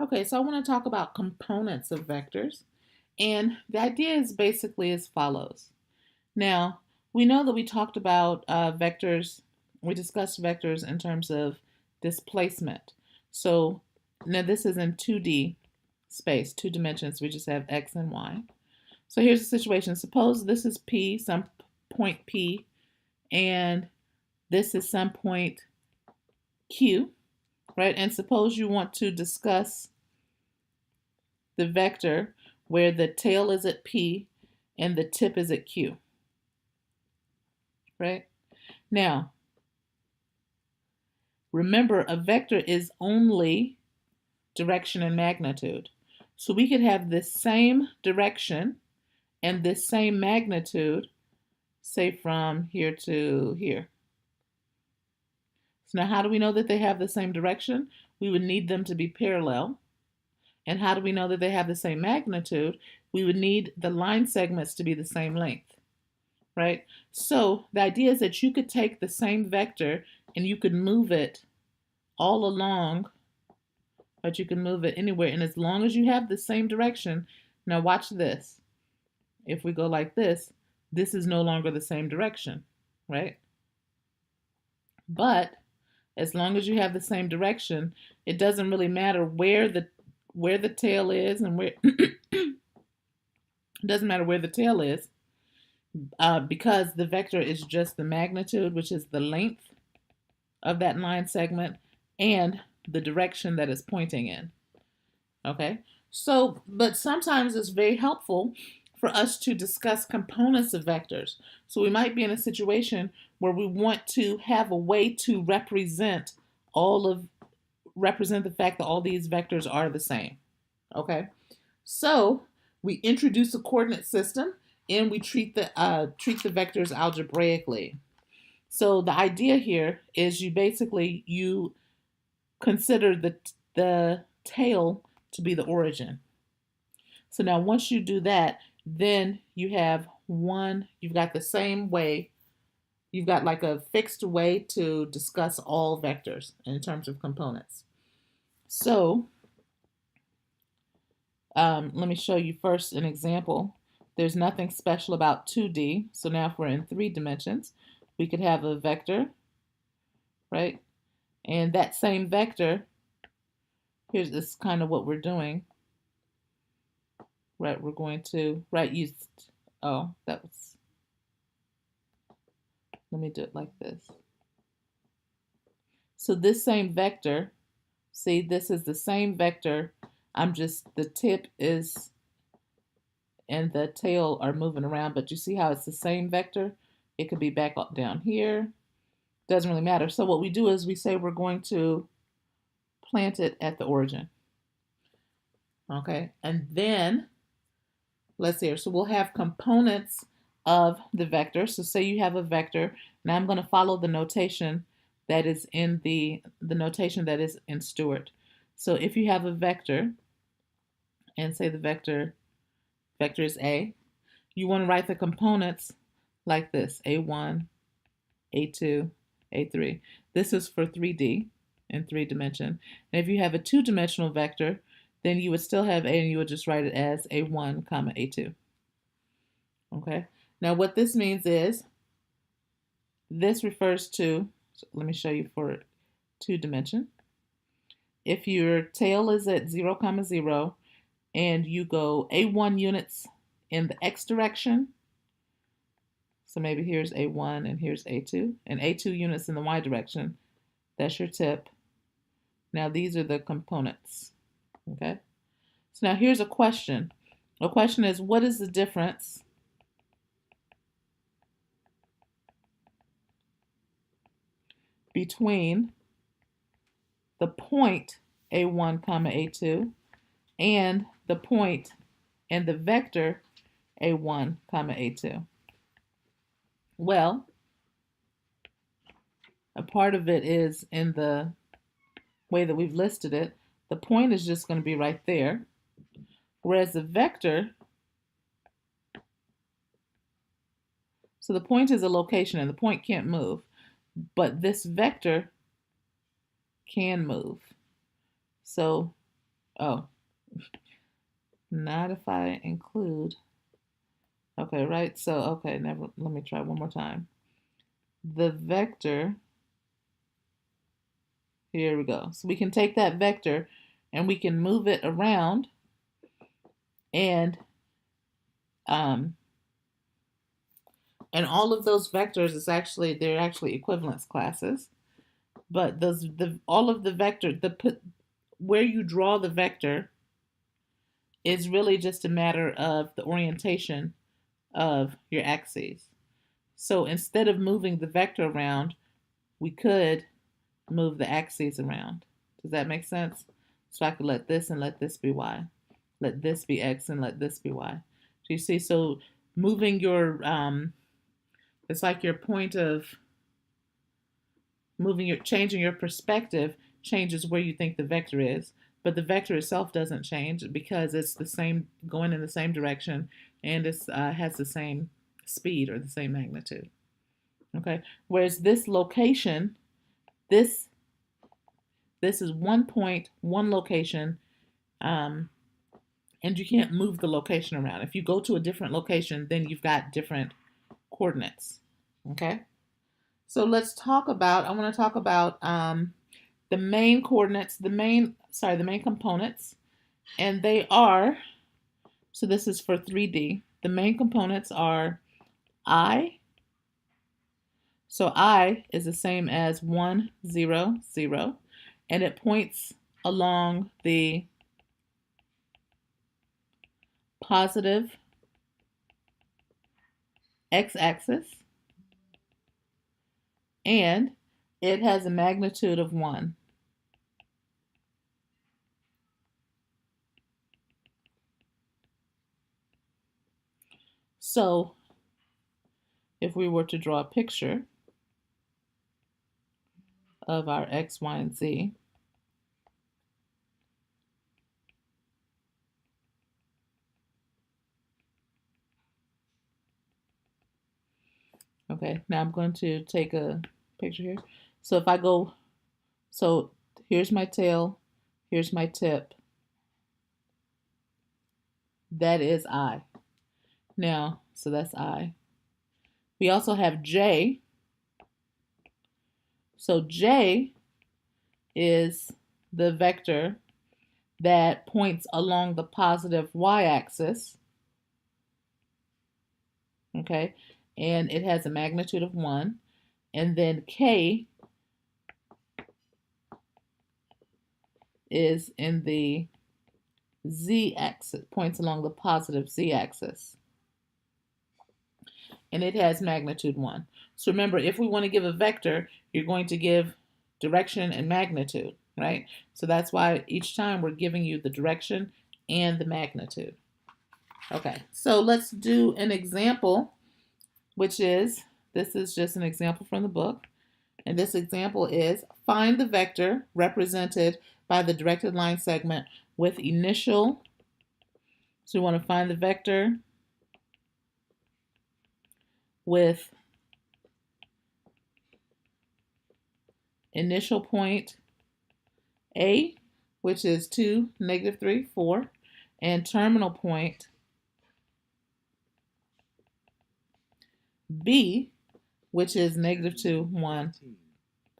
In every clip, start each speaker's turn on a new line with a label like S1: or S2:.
S1: Okay, so I want to talk about components of vectors. And the idea is basically as follows. Now, we know that we talked about vectors, we discussed vectors in terms of displacement. So now this is in 2D space, 2 dimensions. We just have x and y. So here's the situation. Suppose this is P, some point P, and this is some point Q, right? And suppose you want to discuss the vector where the tail is at P and the tip is at Q, right? Now, remember, a vector is only direction and magnitude. So we could have this same direction and this same magnitude, say from here to here. So now how do we know that they have the same direction? We would need them to be parallel. And how do we know that they have the same magnitude? We would need the line segments to be the same length, right? So the idea is that you could take the same vector and you could move it all along, but you can move it anywhere. And as long as you have the same direction, now watch this. If we go like this is no longer the same direction, right? But as long as you have the same direction, it doesn't really matter where the tail is and where it doesn't matter where the tail is, because the vector is just the magnitude, which is the length of that line segment, and the direction that it's pointing in. Okay, so but sometimes it's very helpful for us to discuss components of vectors. So we might be in a situation where we want to have a way to represent the fact that all these vectors are the same. Okay, so we introduce a coordinate system and we treat the vectors algebraically. So the idea here is you consider the tail to be the origin. So now once you do that, then you've got the same way, you've got like a fixed way to discuss all vectors in terms of components. So let me show you first an example. There's nothing special about 2D. So now if we're in 3 dimensions, we could have a vector, right? And that same vector, here's this kind of what we're doing. Right, we're going to, let me do it like this. So this same vector, see, this is the same vector. The tip is and the tail are moving around, but you see how it's the same vector? It could be back up down here. Doesn't really matter. So what we do is we say we're going to plant it at the origin. Okay, and then let's see here. So we'll have components of the vector. So say you have a vector. Now I'm going to follow the notation that is in the notation that is in Stewart. So if you have a vector, and say the vector is A, you want to write the components like this: A1, A2, A3. This is for 3D in 3 dimension. And if you have a 2-dimensional vector, then you would still have A and you would just write it as A1, comma A2. Okay. Now what this means is this refers to, so let me show you for 2 dimension. If your tail is at 0, comma 0, and you go A1 units in the X direction, so maybe here's A1 and here's A2, and A2 units in the Y direction, that's your tip. Now these are the components. Okay, so now here's a question. The question is, what is the difference between the point A1, comma A2 and the point and the vector A1, comma A2? Well, a part of it is in the way that we've listed it. The point is just going to be right there, whereas the vector, so the point is a location and the point can't move, but this vector can move. So Oh, not if I include. Okay, right? So, okay, let me try one more time. The vector, here we go. So we can take that vector and we can move it around, and um, all of those vectors they're actually equivalence classes. But all of the vector, where you draw the vector is really just a matter of the orientation of your axes. So instead of moving the vector around, we could move the axes around. Does that make sense? So I could let this and let this be y. Let this be x and let this be y. So you see, so moving your, it's like your point of changing your perspective changes where you think the vector is, but the vector itself doesn't change because it's the same, going in the same direction, and it has the same speed or the same magnitude. Okay, whereas this location, this is 1 point, 1 location, and you can't move the location around. If you go to a different location, then you've got different coordinates. Okay, so let's talk about, I want to talk about the main coordinates, the main components, and they are, so this is for 3D. The main components are I. So I is the same as 1, 0, 0, and it points along the positive x-axis, and it has a magnitude of 1. So if we were to draw a picture of our x, y, and z, okay, now I'm going to take a picture here. So if I go, so here's my tail, here's my tip. That is I. Now, so that's I. We also have J. So J is the vector that points along the positive y-axis. Okay, and it has a magnitude of 1. And then K is in the z-axis, points along the positive z-axis. And it has magnitude 1. So remember, if we want to give a vector, you're going to give direction and magnitude, right? So that's why each time we're giving you the direction and the magnitude. Okay, so let's do an example, which is, this is just an example from the book. And this example is, find the vector represented by the directed line segment with initial. So we want to find the vector with initial point A, which is 2, -3, 4, and terminal point B, which is -2, 1,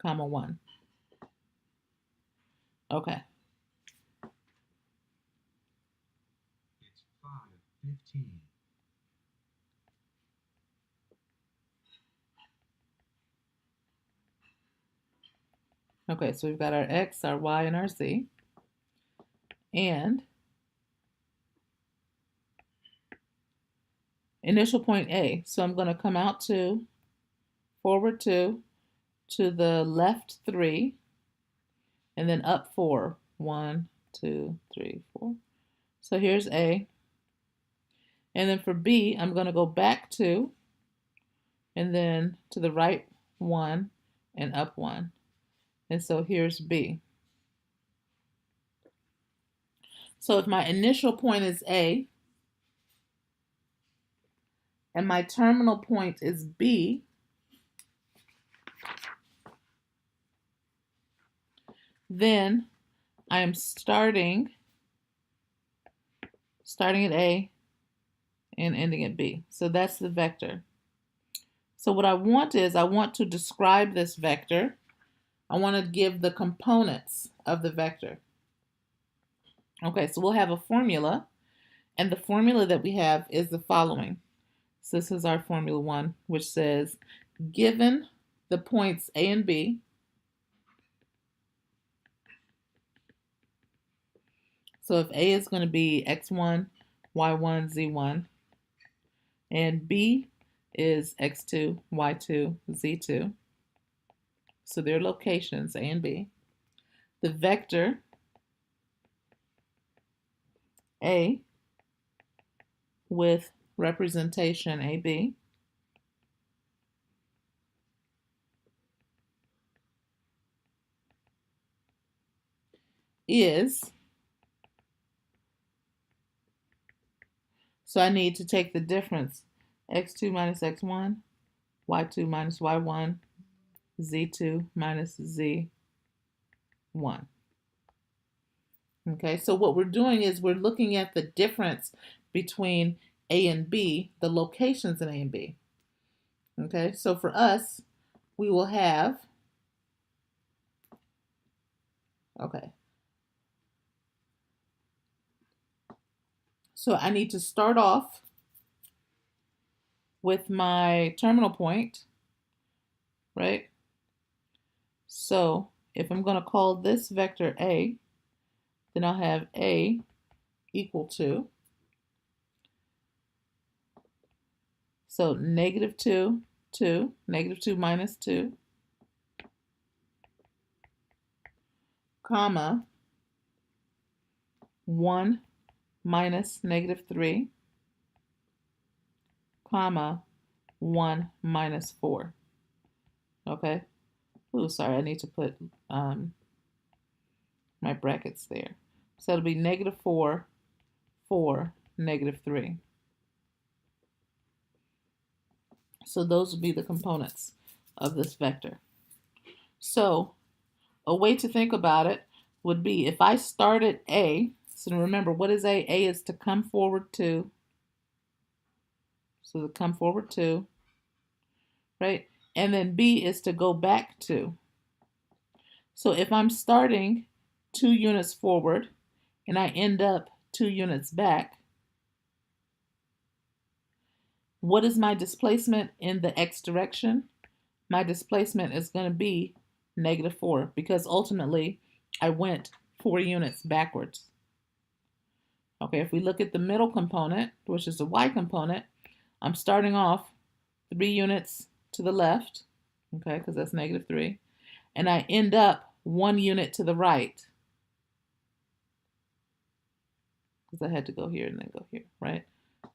S1: 1. Okay.
S2: It's 5:15.
S1: Okay, so we've got our X, our Y, and our Z. And initial point A. So I'm going to come out 2, forward 2, to the left 3, and then up 4. 1, 2, 3, 4. So here's A. And then for B, I'm going to go back 2, and then to the right 1, and up 1. And so here's B. So if my initial point is A, and my terminal point is B, then I am starting starting at A and ending at B. So that's the vector. So what I want is, I want to describe this vector. I want to give the components of the vector. Okay, so we'll have a formula, and the formula that we have is the following. So this is our formula 1, which says, given the points A and B, so if A is going to be x1, y1, z1, and B is x2, y2, z2, so their locations, A and B, the vector A with representation AB is, so I need to take the difference, x2 minus x1, y2 minus y1, z2 minus z1. Okay, so what we're doing is we're looking at the difference between A and B, the locations in A and B. Okay, so for us, we will have, okay, so I need to start off with my terminal point, right? So if I'm going to call this vector A, then I'll have A equal to, so negative 2, 2, negative 2 minus 2, comma, 1 minus negative 3, comma, 1 minus 4. Okay? Ooh, sorry, I need to put my brackets there. So it'll be negative 4, 4, negative 3. So those would be the components of this vector. So a way to think about it would be if I start at A, so remember, what is A? A is to come forward to, so to come forward to, right? And then B is to go back to. So if I'm starting 2 units forward and I end up 2 units back, what is my displacement in the x direction? My displacement is going to be negative 4 because ultimately I went 4 units backwards. Okay, if we look at the middle component, which is the y component, I'm starting off 3 units to the left, okay, because that's negative 3, and I end up 1 unit to the right, because I had to go here and then go here, right?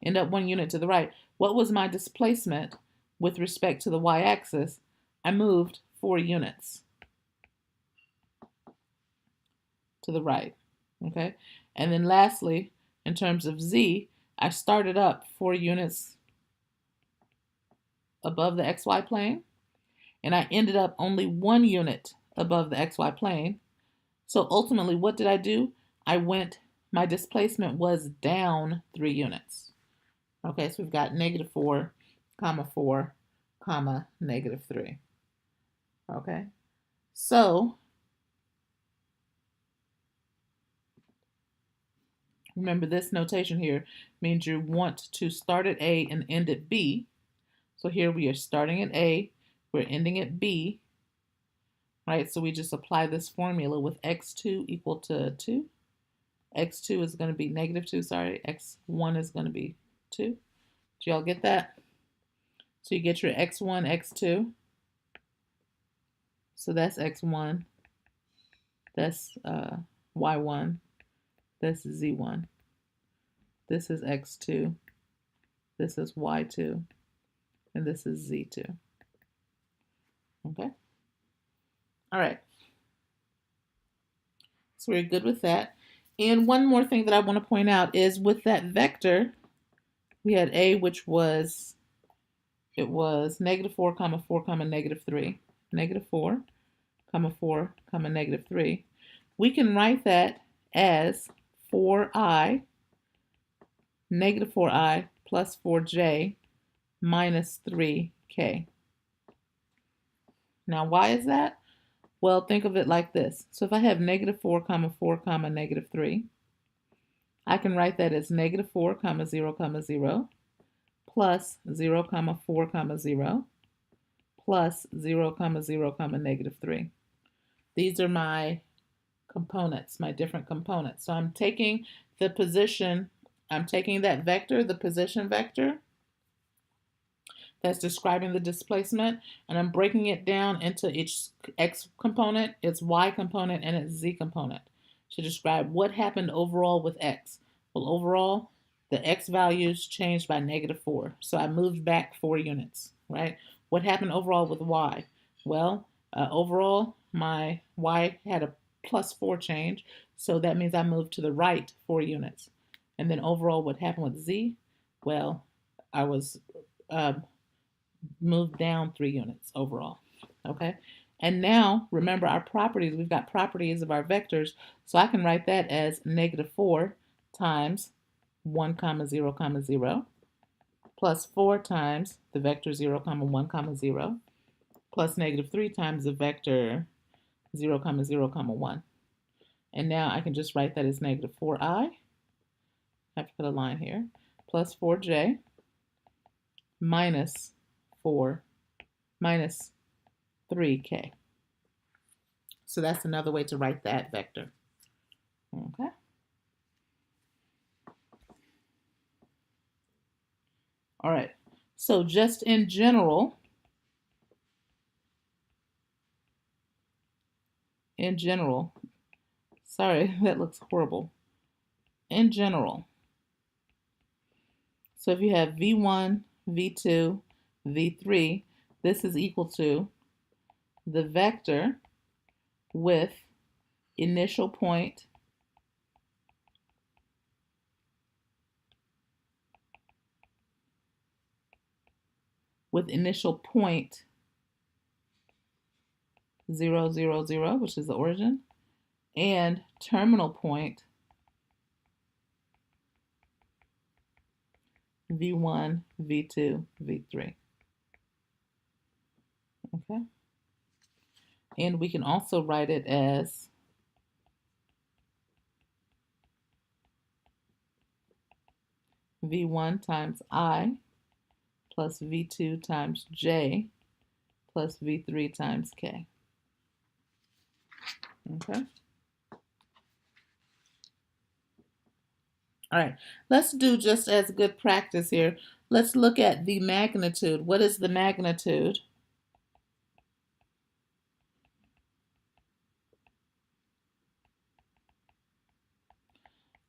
S1: End up 1 unit to the right. What was my displacement with respect to the y-axis? I moved 4 units to the right, okay? And then lastly, in terms of z, I started up 4 units above the xy plane, and I ended up only 1 unit above the xy plane. So ultimately, what did I do? My displacement was down 3 units. Okay, so we've got negative 4, comma 4, comma negative 3. Okay, so remember this notation here means you want to start at A and end at B. So here we are starting at A, we're ending at B, right? So we just apply this formula with x2 equal to 2. X2 is going to be negative 2, sorry. X1 is going to be 2. Do y'all get that? So you get your x1, x2. So that's x1. That's y1. That's z1. This is x2. This is y2. And this is z2. Okay? All right. So we're good with that. And one more thing that I want to point out is with that vector, we had A, which was, it was negative 4, comma 4, comma negative 3. Negative 4, comma 4, comma negative 3. We can write that as 4i negative 4i plus 4j minus 3k. Now, why is that? Well, think of it like this. So if I have negative 4 comma 4 comma negative 3, I can write that as negative 4 comma 0 plus 0 comma 4 comma 0 plus 0 comma 0 comma negative 3. These are my components, my different components. So I'm taking the position, I'm taking that vector, the position vector that's describing the displacement, and I'm breaking it down into its x component, its y component, and its z component to describe what happened overall with x. Well, overall, the x values changed by negative 4. So I moved back 4 units, right? What happened overall with y? Well, overall, my y had a plus 4 change, so that means I moved to the right 4 units. And then overall, what happened with z? Well, I was moved down 3 units overall, okay? And now, remember our properties, we've got properties of our vectors, so I can write that as negative 4 times 1 comma 0 comma 0 plus 4 times the vector 0 comma 1 comma 0 plus negative 3 times the vector 0 comma 0 comma 1. And now I can just write that as negative 4i, I have to put a line here, plus 4j minus 4 minus 3k. So that's another way to write that vector. Okay. All right. So just in general, sorry, that looks horrible. In general, so if you have V1, V2, V3, this is equal to the vector with initial point with initial point 0, 0, 0, which is the origin, and terminal point V1, V2, V3. Okay. And we can also write it as V1 times I plus V2 times J plus V3 times K. Okay. All right, let's do just as good practice here. Let's look at the magnitude. What is the magnitude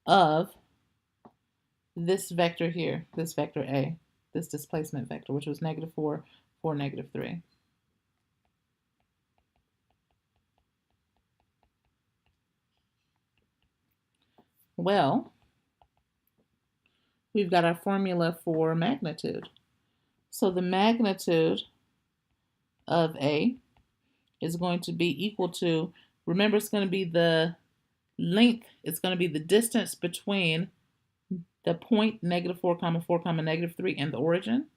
S1: of this vector here, this vector A, this displacement vector, which was negative 4, 4, negative 3? Well, we've got our formula for magnitude. So the magnitude of A is going to be equal to, remember it's going to be the length, it's going to be the distance between the point negative 4 comma 4 comma negative 3 and the origin.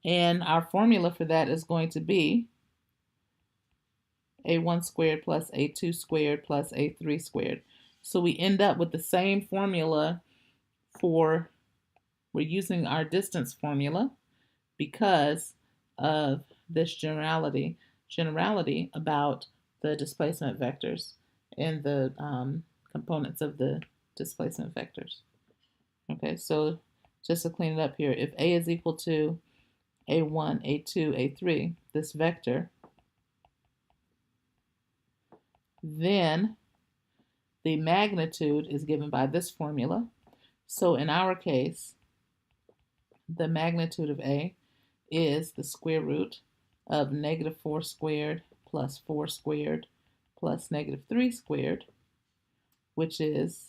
S1: And our formula for that is going to be a1 squared plus a2 squared plus a3 squared. So we end up with the same formula for, we're using our distance formula because of this generality about the displacement vectors and the components of the displacement vectors. Okay, so just to clean it up here, if A is equal to A1, A2, A3, this vector, then the magnitude is given by this formula. So in our case, the magnitude of A is the square root of negative 4 squared plus 4 squared plus negative 3 squared, which is,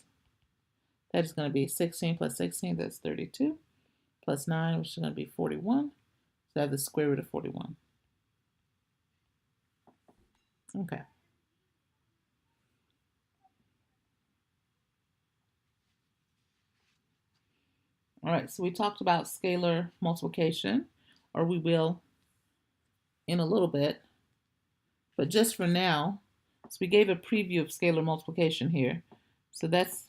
S1: that is going to be 16 plus 16, that's 32, plus 9, which is going to be 41. So I have the square root of 41. Okay. All right, so we talked about scalar multiplication, or we will in a little bit, but just for now, so we gave a preview of scalar multiplication here. So that's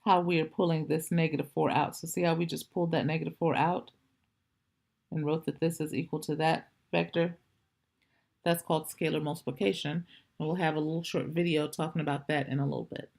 S1: how we are pulling this -4 out. So see how we just pulled that -4 out and wrote that this is equal to that vector? That's called scalar multiplication, and we'll have a little short video talking about that in a little bit.